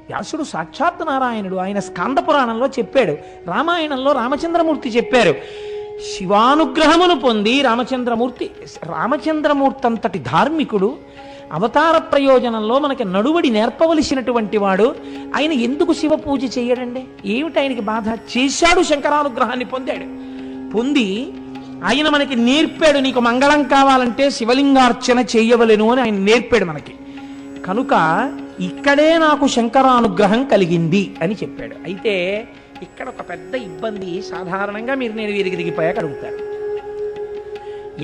వ్యాసుడు సాక్షాత్ నారాయణుడు. ఆయన స్కాంద పురాణంలో చెప్పాడు, రామాయణంలో రామచంద్రమూర్తి చెప్పారు. శివానుగ్రహమును పొంది రామచంద్రమూర్తి అంతటి ధార్మికుడు, అవతార ప్రయోజనంలో మనకి నడువడి నేర్పవలసినటువంటి వాడు, ఆయన ఎందుకు శివ పూజ చేయడండి? ఏమిటి ఆయనకి బాధ? చేశాడు, శంకరానుగ్రహాన్ని పొందాడు. పొంది ఆయన మనకి నేర్పాడు, నీకు మంగళం కావాలంటే శివలింగార్చన చేయవలెను అని ఆయన నేర్పాడు మనకి. కనుక ఇక్కడే నాకు శంకరానుగ్రహం కలిగింది అని చెప్పాడు. అయితే ఇక్కడ ఒక పెద్ద ఇబ్బంది సాధారణంగా నేను వీరికి దిగిపోయాక అడుగుతారు,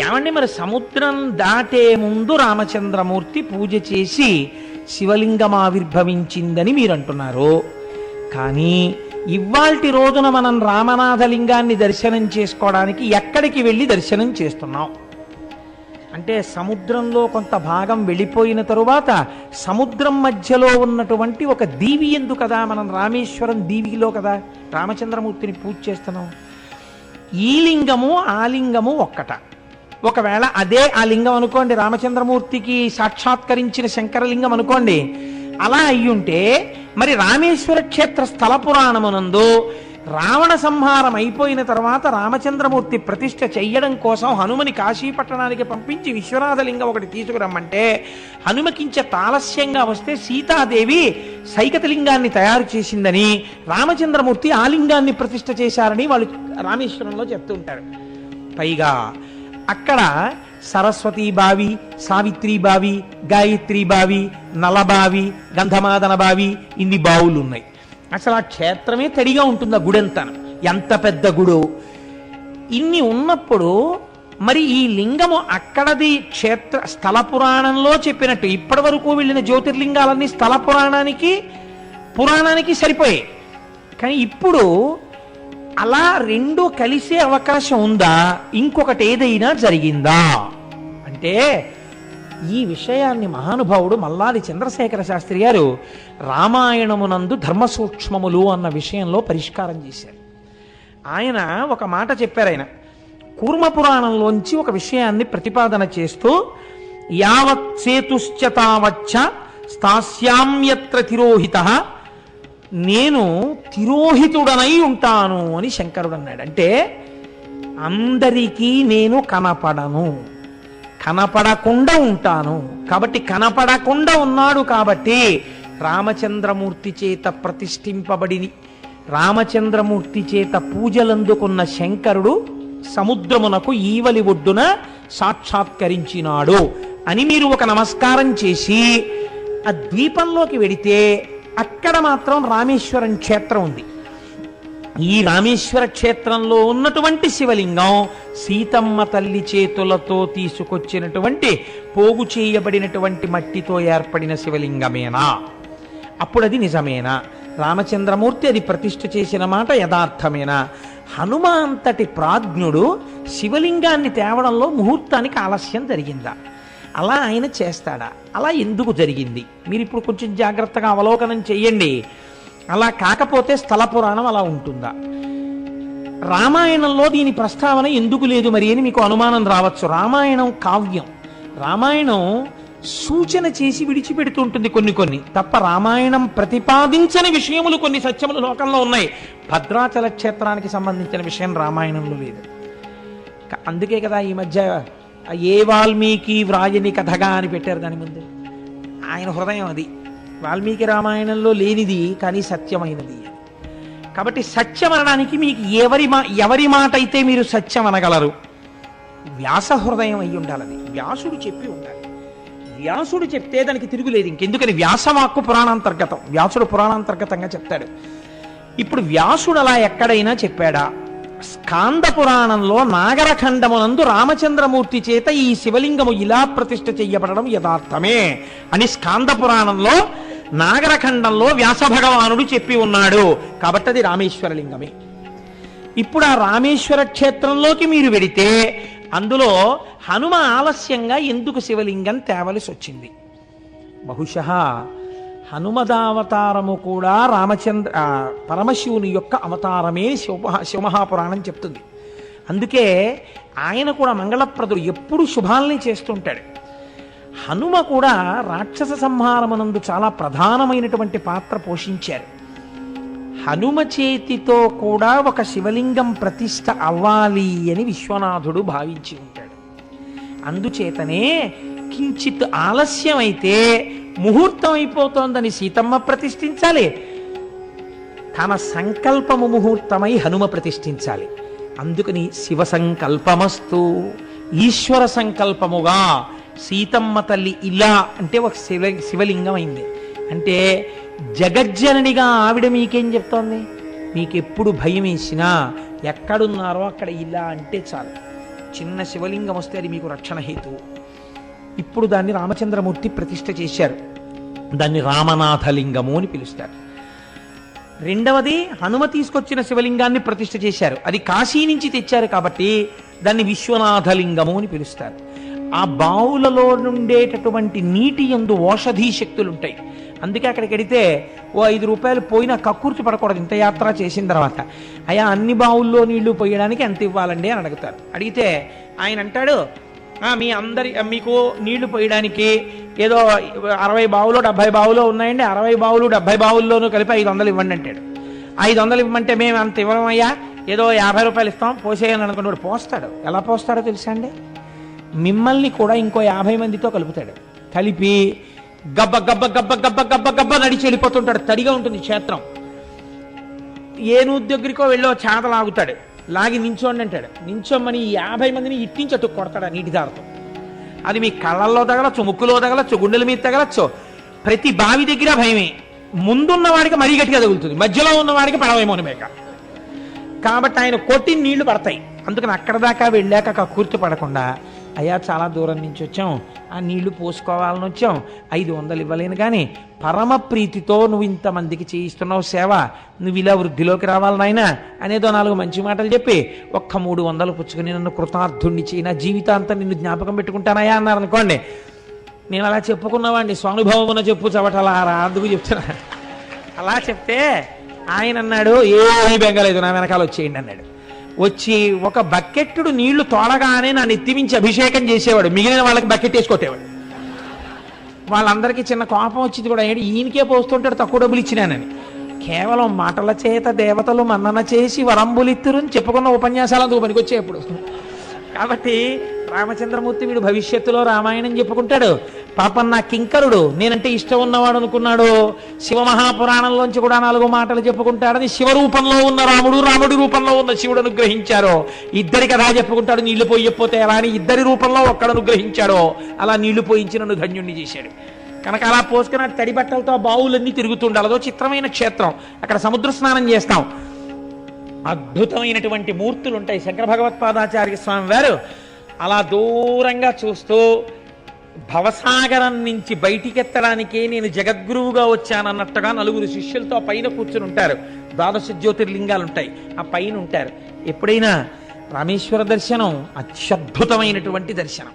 ఏమండి మరి సముద్రం దాటే ముందు రామచంద్రమూర్తి పూజ చేసి శివలింగం ఆవిర్భవించిందని మీరు అంటున్నారు, కానీ ఇవాల్టి రోజున మనం రామనాథలింగాన్ని దర్శనం చేసుకోవడానికి ఎక్కడికి వెళ్ళి దర్శనం చేస్తున్నాం అంటే, సముద్రంలో కొంత భాగం వెళ్ళిపోయిన తరువాత సముద్రం మధ్యలో ఉన్నటువంటి ఒక దీవి ఎందు కదా మనం రామేశ్వరం దీవిలో కదా రామచంద్రమూర్తిని పూజ చేస్తున్నాం. ఈ లింగము ఆ లింగము ఒక్కట. ఒకవేళ అదే ఆ లింగం అనుకోండి, రామచంద్రమూర్తికి సాక్షాత్కరించిన శంకరలింగం అనుకోండి, అలా అయ్యుంటే మరి రామేశ్వర క్షేత్ర స్థల పురాణమునందు రావణ సంహారం అయిపోయిన తర్వాత రామచంద్రమూర్తి ప్రతిష్ఠ చెయ్యడం కోసం హనుమని కాశీపట్టణానికి పంపించి విశ్వనాథలింగం ఒకటి తీసుకురమ్మంటే హనుమకించ ఆలస్యంగా వస్తే సీతాదేవి సైకతలింగాన్ని తయారు చేసిందని, రామచంద్రమూర్తి ఆ లింగాన్ని ప్రతిష్ఠ చేశారని వాళ్ళు రామేశ్వరంలో చెప్తూ ఉంటారు. పైగా అక్కడ సరస్వతీ బావి, సావిత్రి బావి, గాయత్రి బావి, నలబావి, గంధమాదన బావి, ఇన్ని బావులు ఉన్నాయి. అసలు ఆ క్షేత్రమే తడిగా ఉంటుంది, ఆ గుడంతా ఎంత పెద్ద గుడో. ఇన్ని ఉన్నప్పుడు మరి ఈ లింగము అక్కడది క్షేత్ర స్థల పురాణంలో చెప్పినట్టు ఇప్పటి వరకు వెళ్ళిన జ్యోతిర్లింగాలన్నీ స్థల పురాణానికి సరిపోయాయి. కానీ ఇప్పుడు అలా రెండు కలిసే అవకాశం ఉందా? ఇంకొకటి ఏదైనా జరిగిందా అంటే, ఈ విషయాన్ని మహానుభావుడు మల్లాది చంద్రశేఖర శాస్త్రి గారు రామాయణమునందు ధర్మ సూక్ష్మములు అన్న విషయంలో పరిష్కారం చేశారు. ఆయన ఒక మాట చెప్పారు. ఆయన కూర్మ పురాణంలోంచి ఒక విషయాన్ని ప్రతిపాదన చేస్తూ, యావత్ సేతుశ్చ తావచ్చ స్థాస్యామ్యత్ర తిరోహితః, నేను తిరోహితుడనై ఉంటాను అని శంకరుడు అన్నాడు. అంటే అందరికీ నేను కనపడను, కనపడకుండా ఉంటాను. కాబట్టి కనపడకుండా ఉన్నాడు కాబట్టి రామచంద్రమూర్తి చేత ప్రతిష్ఠింపబడి రామచంద్రమూర్తి చేత పూజలందుకున్న శంకరుడు సముద్రమునకు ఈవలి ఒడ్డున సాక్షాత్కరించినాడు అని మీరు ఒక నమస్కారం చేసి ఆ ద్వీపంలోకి వెడితే అక్కడ మాత్రం రామేశ్వరం క్షేత్రం ఉంది. ఈ రామేశ్వర క్షేత్రంలో ఉన్నటువంటి శివలింగం సీతమ్మ తల్లి చేతులతో తీసుకొచ్చినటువంటి పోగు చేయబడినటువంటి మట్టితో ఏర్పడిన శివలింగమేనా? అప్పుడు అది నిజమేనా? రామచంద్రమూర్తి అది ప్రతిష్ఠ చేసిన మాట యథార్థమేనా? హనుమ అంతటి ప్రాజ్ఞుడు శివలింగాన్ని తేవడంలో ముహూర్తానికి ఆలస్యం జరిగిందా? అలా ఆయన చేస్తాడా? అలా ఎందుకు జరిగింది? మీరు ఇప్పుడు కొంచెం జాగ్రత్తగా అవలోకనం చెయ్యండి. అలా కాకపోతే స్థల పురాణం అలా ఉంటుందా? రామాయణంలో దీని ప్రస్తావన ఎందుకు లేదు మరి అని మీకు అనుమానం రావచ్చు. రామాయణం కావ్యం. రామాయణం సూచన చేసి విడిచిపెడుతుంటుంది కొన్ని తప్ప రామాయణం ప్రతిపాదించని విషయములు కొన్ని సత్యములు లోకంలో ఉన్నాయి. భద్రాచల క్షేత్రానికి సంబంధించిన విషయం రామాయణంలో లేదు. అందుకే కదా ఈ మధ్య ఏ వాల్మీకి వ్రాయని కథగా అని పెట్టారు దాని ముందు. ఆయన హృదయం అది వాల్మీకి రామాయణంలో లేనిది కానీ సత్యమైనది. కాబట్టి సత్యం అనడానికి మీకు ఎవరి మాట అయితే మీరు సత్యం అనగలరు? వ్యాస హృదయం అయి ఉండాలని వ్యాసుడు చెప్పి ఉండాలి. వ్యాసుడు చెప్తే దానికి తిరుగులేదు. ఇంకెందుకని వ్యాసవాక్కు పురాణాంతర్గతం. వ్యాసుడు పురాణాంతర్గతంగా చెప్తాడు. ఇప్పుడు వ్యాసుడు అలా ఎక్కడైనా చెప్పాడా? స్కాంద పురాణంలో నాగరఖండమునందు రామచంద్రమూర్తి చేత ఈ శివలింగము ఇలా ప్రతిష్ఠ చెయ్యబడడం యథార్థమే అని స్కాంద పురాణంలో నాగరఖండంలో వ్యాస భగవానుడు చెప్పి ఉన్నాడు. కాబట్టి అది రామేశ్వర లింగమే. ఇప్పుడు ఆ రామేశ్వర క్షేత్రంలోకి మీరు వెడితే అందులో హనుమ ఆలస్యంగా ఎందుకు శివలింగం తేవలసి వచ్చింది? బహుశః హనుమదావతారము కూడా పరమశివుని యొక్క అవతారమే శివమహాపురాణం చెప్తుంది. అందుకే ఆయన కూడా మంగళప్రదుడు, ఎప్పుడు శుభాల్ని చేస్తుంటాడు. హనుమ కూడా రాక్షస సంహారమునందు చాలా ప్రధానమైనటువంటి పాత్ర పోషించారు. హనుమ చేతితో కూడా ఒక శివలింగం ప్రతిష్ఠ అవ్వాలి అని విశ్వనాథుడు భావించి ఉంటాడు. అందుచేతనే కించిత్ ఆలస్యం అయితే ముహూర్తం అయిపోతోందని సీతమ్మ ప్రతిష్ఠించాలి, తన సంకల్పము ముహూర్తమై హనుమ ప్రతిష్ఠించాలి. అందుకని శివ సంకల్పమస్తు, ఈశ్వర సంకల్పముగా సీతమ్మ తల్లి ఇలా అంటే ఒక శివలింగం అయింది. అంటే జగజ్జననిగా ఆవిడ మీకేం చెప్తోంది? మీకెప్పుడు భయం వేసినా ఎక్కడున్నారో అక్కడ ఇలా అంటే చాలు, చిన్న శివలింగం వస్తే అది మీకు రక్షణ హేతువు. ఇప్పుడు దాన్ని రామచంద్రమూర్తి ప్రతిష్ఠ చేశారు. దాన్ని రామనాథలింగము అని పిలుస్తారు. రెండవది హనుమ తీసుకొచ్చిన శివలింగాన్ని ప్రతిష్ఠ చేశారు. అది కాశీ నుంచి తెచ్చారు కాబట్టి దాన్ని విశ్వనాథలింగము అని పిలుస్తారు. ఆ బావులలో నుండేటటువంటి నీటి యందు ఓషధీ శక్తులు ఉంటాయి. అందుకే అక్కడికి వెడితే ఓ 5 రూపాయలు పోయినా కక్కుర్తి పడకూడదు. ఇంత యాత్ర చేసిన తర్వాత అయ్యా అన్ని బావుల్లో నీళ్లు పోయడానికి ఎంత ఇవ్వాలండి అని అడుగుతారు. అడిగితే ఆయన అంటాడు, మీకు నీళ్లు పోయడానికి ఏదో 60 బావులో 70 బావులో ఉన్నాయండి, 60 బావులు 70 బావుల్లోనూ కలిపి 500 ఇవ్వండి అంటాడు. 500 ఇవ్వమంటే మేము అంత ఇవ్వమయ్యా, ఏదో 50 రూపాయలు ఇస్తాం పోసేయని అనుకున్నాడు. పోస్తాడు. ఎలా పోస్తాడో తెలుసా అండి? మిమ్మల్ని కూడా ఇంకో 50 మందితో కలుపుతాడు. కలిపి గబ్బ గబ్బ గబ్బ గబ్బ గబ్బ గబ్బ నడిచి వెళ్ళిపోతుంటాడు. తడిగా ఉంటుంది క్షేత్రం. ఏ నూతి దగ్గరికో వెళ్ళో చేత లాగుతాడు. లాగి నించోండి అంటాడు. నించోమని 50 మందిని ఇట్టించి అటు కొడతాడు నీటి దారతో. అది మీ కళ్ళల్లో తగలచ్చు, ముక్కులో తగలచ్చు, గుండెల మీద తగలచ్చు. ప్రతి బావి దగ్గర భయమే. ముందున్న వాడికి మరీ గట్టిగా తగులుతుంది, మధ్యలో ఉన్నవాడికి పడవేమో మేక. కాబట్టి ఆయన కొట్టి నీళ్లు పడతాయి. అందుకని అక్కడ దాకా వెళ్ళాక కక్కుర్తి పడకుండా, అయ్యా చాలా దూరం నుంచి వచ్చాం, ఆ నీళ్లు పోసుకోవాలని వచ్చాం, 500 ఇవ్వలేను కానీ పరమ ప్రీతితో నువ్వు ఇంతమందికి చేయిస్తున్నావు సేవ, నువ్వు ఇలా వృద్ధిలోకి రావాలి నాయనా అనేదో 4 మంచి మాటలు చెప్పి ఒక్క 300 పుచ్చుకొని నన్ను కృతార్థుణ్ణి చేయి, నా జీవితాంతం నిన్ను జ్ఞాపకం పెట్టుకుంటానయ్యా అన్నారు అనుకోండి. నేను అలా చెప్పుకున్నవాడిని, స్వానుభవమున చెప్పు చవటలారా అందుకు చెప్తున్నా. అలా చెప్తే ఆయన అన్నాడు, ఏమీ బెంగలేదు నా వెనకాల వచ్చేయండి అన్నాడు. వచ్చి ఒక బకెట్టుడు నీళ్లు తోడగానే నా నెత్తిమించి అభిషేకం చేసేవాడు. మిగిలిన వాళ్ళకి బకెట్ వేసి కొట్టేవాడు. వాళ్ళందరికీ చిన్న కోపం వచ్చింది కూడా, ఈయనకే పోస్తుంటాడు తక్కువ డబ్బులు ఇచ్చినానని. కేవలం మాటల చేత దేవతలు మన్నన చేసి వరంబులిత్తురని చెప్పుకున్న ఉపన్యాసాలందుకు పనికొచ్చేప్పుడు. కాబట్టి రామచంద్రమూర్తి వీడు భవిష్యత్తులో రామాయణం చెప్పుకుంటాడు. పాపం నా కింకరుడు నేనంటే ఇష్టం ఉన్నవాడు అనుకున్నాడు, శివమహాపురాణంలోంచి కూడా 4 మాటలు చెప్పుకుంటాడని శివరూపంలో ఉన్న రాముడి రూపంలో ఉన్న శివుడు అనుగ్రహించారో. ఇద్దరి కథ చెప్పుకుంటాడు, నీళ్లు పోయకపోతే ఎలా అని ఇద్దరి రూపంలో ఒక్కడు అనుగ్రహించాడో అలా నీళ్లు పోయించి నన్ను ధన్యుణ్ణి చేశాడు. కనుక అలా పోసుకున్న తడి బట్టలతో బావులన్నీ తిరుగుతుండాలి. అదో చిత్రమైన క్షేత్రం. అక్కడ సముద్ర స్నానం చేస్తాం. అద్భుతమైనటువంటి మూర్తులు ఉంటాయి. శంకర భగవత్పాదాచార్య స్వామి వారు అలా దూరంగా చూస్తూ భవసాగరం నుంచి బయటికెత్తడానికే నేను జగద్గురువుగా వచ్చానన్నట్టుగా 4 శిష్యులతో పైన కూర్చుని ఉంటారు. 12 జ్యోతిర్లింగాలు ఉంటాయి, ఆ పైన ఉంటారు. ఎప్పుడైనా రామేశ్వర దర్శనం అత్యద్భుతమైనటువంటి దర్శనం.